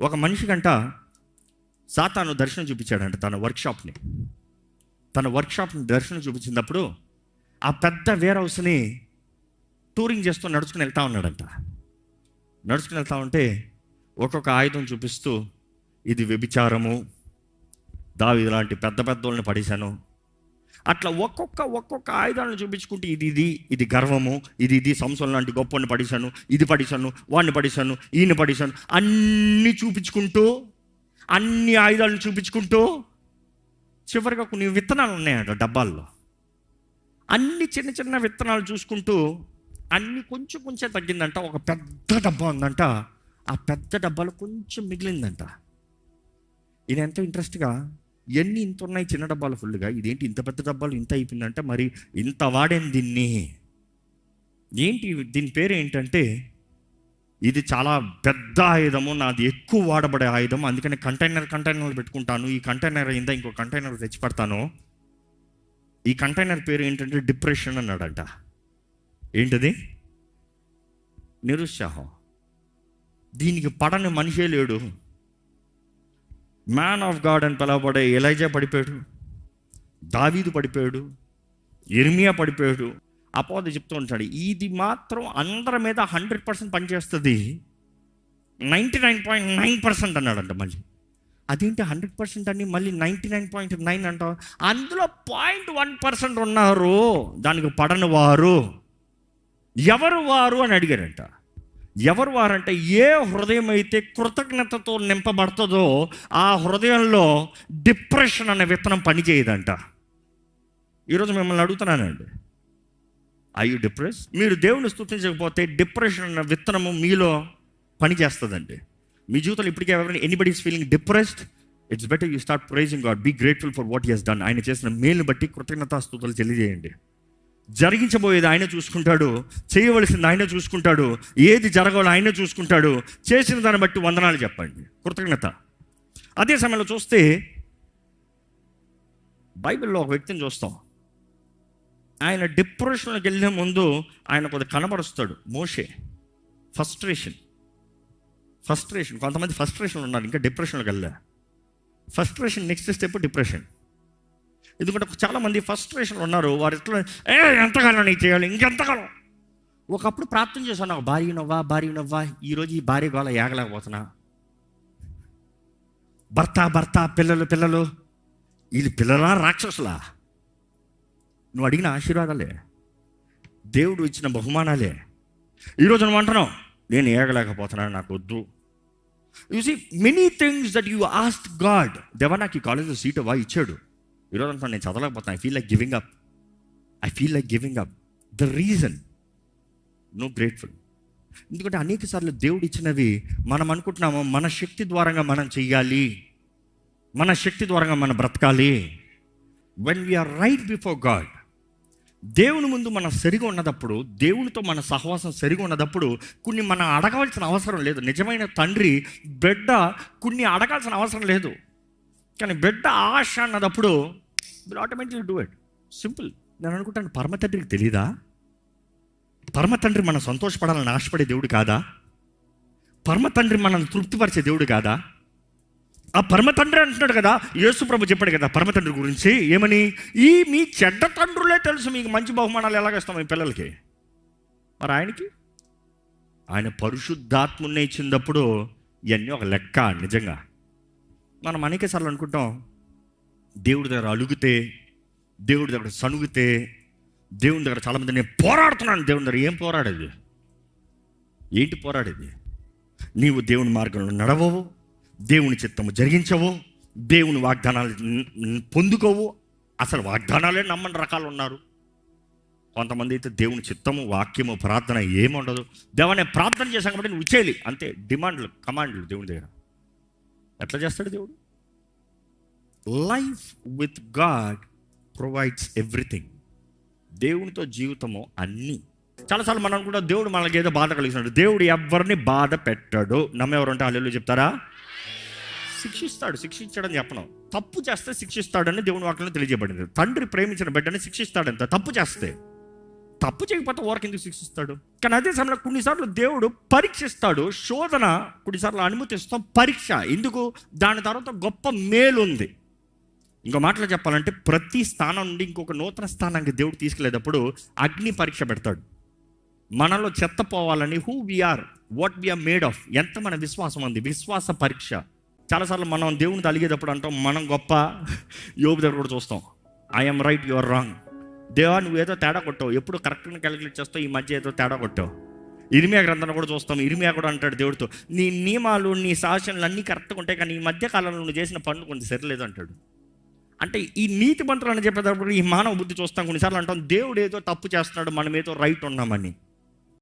ఒక మనిషికంట సాతాను దర్శనం చూపించాడంట. తన వర్క్షాప్ని దర్శనం చూపించినప్పుడు ఆ పెద్ద వేర్ హౌస్ని టూరింగ్ చేస్తూ నడుచుకుని వెళ్తా ఉన్నాడంట. నడుచుకుని వెళ్తా ఉంటే ఒక్కొక్క ఆయుధం చూపిస్తూ, ఇది వ్యభిచారము, దావీదు లాంటి పెద్ద వాళ్ళని పడేశాను, అట్లా ఒక్కొక్క ఆయుధాలను చూపించుకుంటూ ఇది గర్వము, ఇది సంసోను లాంటి గొప్పని పడేశాను, ఇది పడేశాను, వాడిని పడేశాను, ఈయన పడేశాను, అన్నీ చూపించుకుంటూ, అన్ని ఆయుధాలను చూపించుకుంటూ చివరిగా కొన్ని విత్తనాలు ఉన్నాయంట డబ్బాల్లో. అన్ని చిన్న చిన్న విత్తనాలు చూసుకుంటూ అన్ని కొంచెం తగ్గిందంట. ఒక పెద్ద డబ్బా ఉందంట, ఆ పెద్ద డబ్బాలో కొంచెం మిగిలిందంట. ఇది ఎంతో ఇంట్రెస్ట్గా, ఎన్ని ఇంత ఉన్నాయి చిన్న డబ్బాలు ఫుల్గా, ఇదేంటి ఇంత పెద్ద డబ్బాలు ఇంత అయిపోయిందంటే, మరి ఇంత వాడేం దీన్ని, ఏంటి దీని పేరు ఏంటంటే, ఇది చాలా పెద్ద ఆయుధము, నాది ఎక్కువ వాడబడే ఆయుధం, అందుకని కంటైనర్లు పెట్టుకుంటాను, ఈ కంటైనర్ అయిందా ఇంకో కంటైనర్ తెచ్చి పెడతాను. ఈ కంటైనర్ పేరు ఏంటంటే డిప్రెషన్ అన్నాడంట. ఏంటది? నిరుత్సాహం. దీనికి పడని మనిషే లేడు. మ్యాన్ ఆఫ్ గాడ్ అని పిలవబడే ఎలైజా పడిపోయాడు, దావీదు పడిపోయాడు, ఇర్మియా పడిపోయాడు. అపోది చెప్తూ ఉంటాడు, ఇది మాత్రం అందరి మీద 100% పనిచేస్తుంది, 99.9% అన్నాడంట. మళ్ళీ అదేంటి 100% అని మళ్ళీ 99.9 అంటావు? అందులో 0.1% ఉన్నారు దానికి పడని వారు. ఎవరు వారు అని అడిగారంట. ఎవరు వారంటే, ఏ హృదయం అయితే కృతజ్ఞతతో నింపబడుతుందో ఆ హృదయంలో డిప్రెషన్ అనే విత్తనం పనిచేయదంట. ఈరోజు మిమ్మల్ని అడుగుతున్నానండి, ఐ యు డిప్రెస్? మీరు దేవుని స్తుతించకపోతే డిప్రెషన్ అన్న విత్తనము మీలో పనిచేస్తుందండి. మీ జీవితంలో ఇప్పటికే ఎవరైనా anybody is feeling depressed, it's better you start praising God, be grateful for what he has done. ఆయన చేసిన మేలుని బట్టి కృతజ్ఞతాస్తుతులు తెలియజేయండి. జరిగించబోయేది ఆయన చూసుకుంటాడు, చేయవలసింది ఆయన చూసుకుంటాడు, ఏది జరగాలో ఆయన చూసుకుంటాడు. చేసిన దాన్ని బట్టి వందనాలు చెప్పండి, కృతజ్ఞత. అదే సమయంలో చూస్తే బైబిల్లో ఒక వ్యక్తిని చూస్తాం. ఆయన డిప్రెషన్లోకి వెళ్ళే ముందు ఆయన కొద్దిగా కనబరుస్తాడు. మోషే. ఫ్రస్ట్రేషన్. కొంతమంది ఫ్రస్ట్రేషన్ ఉన్నారు, ఇంకా డిప్రెషన్లోకి వెళ్ళా. Frustration next step depression. ఎందుకంటే చాలామంది ఫ్రస్ట్రేషన్లు ఉన్నారు. వారు ఎట్లా, ఎంతకాలం నీకు చేయాలి, ఇంకెంతకాలం. ఒకప్పుడు ప్రార్థన చేశాను, నాకు భార్య నవ్వా, ఈరోజు ఈ భార్య గోళ ఏగలేకపోతున్నా. భర్త పిల్లలు, వీళ్ళు పిల్లలా రాక్షసులా? నువ్వు అడిగిన ఆశీర్వాదాలే, దేవుడు ఇచ్చిన బహుమానాలే. ఈరోజు నువ్వు అంటున్నావు, నేను ఏగలేకపోతున్నాను, నాకు వద్దు. You see many things that you asked God. దేవా నాకు ఈ కాలేజ్లో సీట్ ఇచ్చాడు, ఈరోజు అంతా నేను చదవలేకపోతున్నాను, I feel like giving up. The reason no grateful. ఎందుకంటే అనేక సార్లు దేవుడు ఇచ్చినవి మనం అనుకుంటున్నాము మన శక్తి ద్వారంగా మనం చెయ్యాలి, మన శక్తి ద్వారంగా మనం బ్రతకాలి. When we are right before God, దేవుని ముందు మనం సరిగా ఉన్నదప్పుడు, దేవునితో మన సహవాసం సరిగా ఉన్నదప్పుడు కొన్ని మనం అడగవలసిన అవసరం లేదు. నిజమైన తండ్రి బిడ్డ కొన్ని అడగాల్సిన అవసరం లేదు. కానీ బిడ్డ ఆశ అన్నదప్పుడు will automatically do it. Simple. నేను అనుకుంటాను, పరమ తండ్రికి తెలీదా? పరమ తండ్రి మనం సంతోషపడాలని ఆశపడే దేవుడు కాదా? పరమ తండ్రి మనల్ని తృప్తిపరిచే దేవుడు కాదా? ఆ పరమ తండ్రి అంటున్నాడు కదా, యేసు ప్రభు చెప్పాడు కదా పరమ తండ్రి గురించి, ఏమని? ఈ మీ చెడ్డ తండ్రులే తెలుసు మీకు మంచి బహుమానాలు ఎలాగేస్తాం మీ పిల్లలకి. మరి ఆయన పరిశుద్ధాత్ముని ఇచ్చినప్పుడు ఇవన్నీ ఒక లెక్క. నిజంగా మనం అనేక సార్లు అనుకుంటాం, దేవుడి దగ్గర అలుగితే, దేవుడి దగ్గర సణుగితే, దేవుని దగ్గర చాలామంది నేను పోరాడుతున్నాను. దేవుని దగ్గర ఏం పోరాడేది? ఏంటి పోరాడేది? నీవు దేవుని మార్గంలో నడవవు, దేవుని చిత్తము జరిగించవు, దేవుని వాగ్దానాలు పొందుకోవు. అసలు వాగ్దానాలే నమ్మని రకాలు ఉన్నారు. కొంతమంది అయితే దేవుని చిత్తము, వాక్యము, ప్రార్థన ఏముండదు. దేవా నేను ప్రార్థన చేశాను కాబట్టి నువ్వు ఇచ్చేయాలి అంతే. డిమాండ్లు, కమాండ్లు దేవుని దగ్గర. ఎట్లా చేస్తాడు దేవుడు? Life with God provides everything. దేవునితో జీవితము అన్నీ. చాలాసార్లు మనం అనుకుంటాం దేవుడు మనకి ఏదో బాధ కలిగిస్తున్నాడు. దేవుడు ఎవరిని బాధ పెట్టాడు. నమ్మేవారు అంటే హల్లెలూయా చెప్తారా? శిక్షించాడని చెప్పను. తప్పు చేస్తే శిక్షిస్తాడని దేవుని వాక్యంలో తెలియజేయబడింది. తండ్రి ప్రేమించిన బిడ్డని శిక్షిస్తాడంత తప్పు చేస్తే. తప్పు చేయకపోతే ఊరికి ఎందుకు శిక్షిస్తాడు? కానీ అదే సమయంలో కొన్నిసార్లు దేవుడు పరీక్షిస్తాడు. శోధన కొన్నిసార్లు అనుమతిస్తాం, పరీక్ష ఎందుకు? దాని తర్వాత గొప్ప మేలు ఉంది. ఇంకో మాటలో చెప్పాలంటే ప్రతి స్థానం నుండి ఇంకొక నూతన స్థానానికి దేవుడు తీసుకెళ్ళేటప్పుడు అగ్ని పరీక్ష పెడతాడు. మనలో చెత్త పోవాలని, who we are, what we are made of, ఎంత మన విశ్వాసం ఉంది, విశ్వాస పరీక్ష. చాలాసార్లు మనం దేవుని అలిగేటప్పుడు అంటాం మనం గొప్ప. యోబు దగ్గర కూడా చూస్తాం, I'm right, you are wrong. దేవా నువ్వేదో తేడా కొట్టావు, ఎప్పుడు కరెక్ట్గా క్యాలిక్యులేట్ చేస్తావు, ఈ మధ్య ఏదో తేడా కొట్టావు. ఇర్మియా గ్రంథాన్ని కూడా చూస్తాం. ఇర్మియా కూడా అంటాడు దేవుడితో, నీ నియమాలు నీ శాసనాలు అన్నీ కరెక్ట్గా ఉంటాయి, కానీ ఈ మధ్య కాలంలో నువ్వు చేసిన పనులు కొంచెం సరిలేదు అంటాడు. అంటే ఈ నీతి మంత్రాలు అని చెప్పేటప్పుడు ఈ మానవ బుద్ధి చూస్తాం. కొన్నిసార్లు అంటాం దేవుడు ఏదో తప్పు చేస్తున్నాడు, మనం ఏదో రైట్ ఉన్నామని.